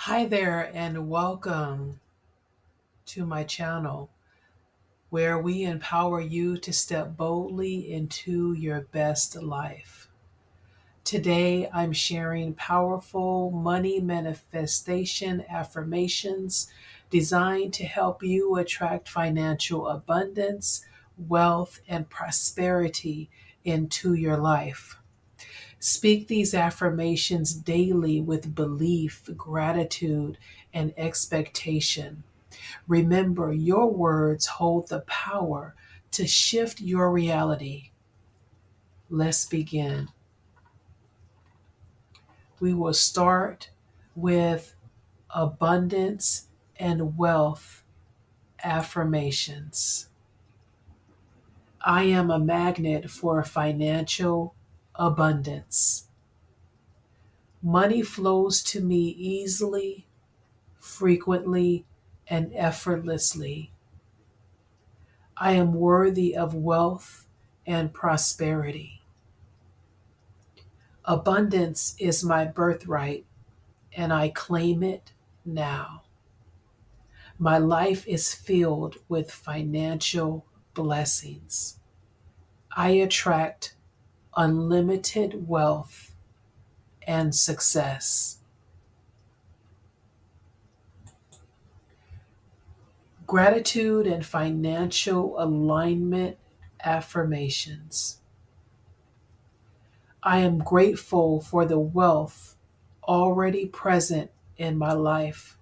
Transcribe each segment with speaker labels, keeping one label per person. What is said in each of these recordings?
Speaker 1: Hi there, and welcome to my channel where we empower you to step boldly into your best life. Today, I'm sharing powerful money manifestation affirmations designed to help you attract financial abundance, wealth, and prosperity into your life. Speak these affirmations daily with belief, gratitude, and expectation. Remember, your words hold the power to shift your reality. Let's begin. We will start with abundance and wealth affirmations. I am a magnet for financial abundance. Money flows to me easily, frequently, and effortlessly. I am worthy of wealth and prosperity. Abundance is my birthright, and I claim it now. My life is filled with financial blessings. I attract unlimited wealth and success. Gratitude and financial alignment affirmations. I am grateful for the wealth already present in my life.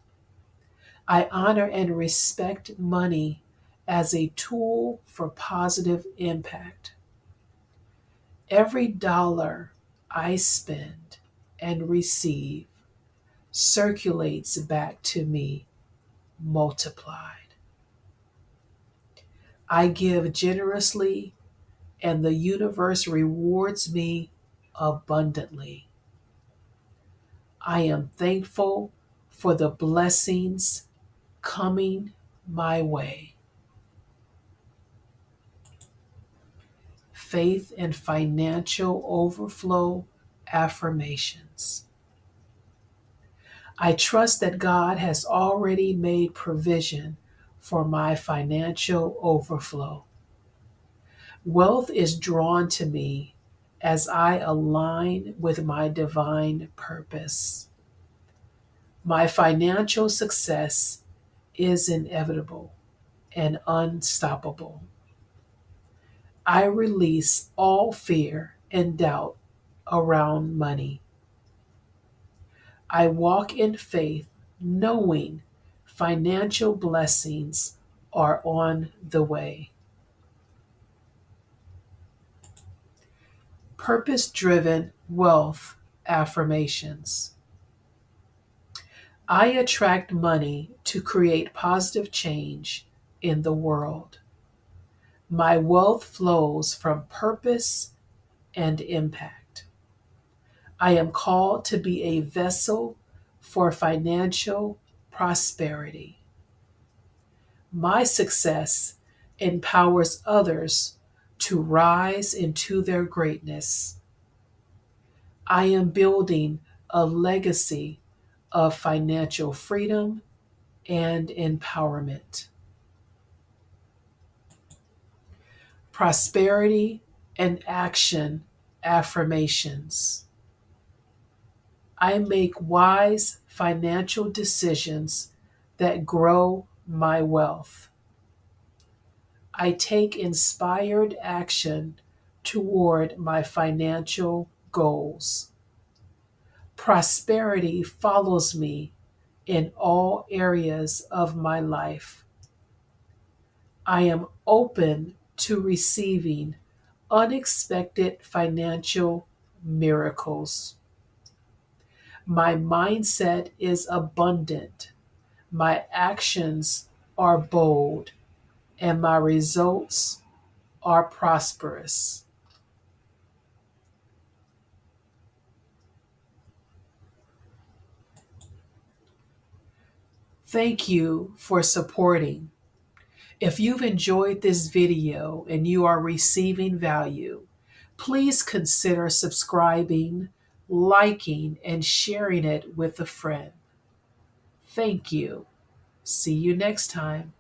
Speaker 1: I honor and respect money as a tool for positive impact. Every dollar I spend and receive circulates back to me multiplied. I give generously, and the universe rewards me abundantly. I am thankful for the blessings coming my way. Faith and financial overflow affirmations. I trust that God has already made provision for my financial overflow. Wealth is drawn to me as I align with my divine purpose. My financial success is inevitable and unstoppable. I release all fear and doubt around money. I walk in faith, knowing financial blessings are on the way. Purpose driven wealth affirmations. I attract money to create positive change in the world. My wealth flows from purpose and impact. I am called to be a vessel for financial prosperity. My success empowers others to rise into their greatness. I am building a legacy of financial freedom and empowerment. Prosperity and action affirmations. I make wise financial decisions that grow my wealth. I take inspired action toward my financial goals. Prosperity follows me in all areas of my life. I am open to receiving unexpected financial miracles. My mindset is abundant. My actions are bold, and my results are prosperous. Thank you for supporting. If you've enjoyed this video and you are receiving value, please consider subscribing, liking, and sharing it with a friend. Thank you. See you next time.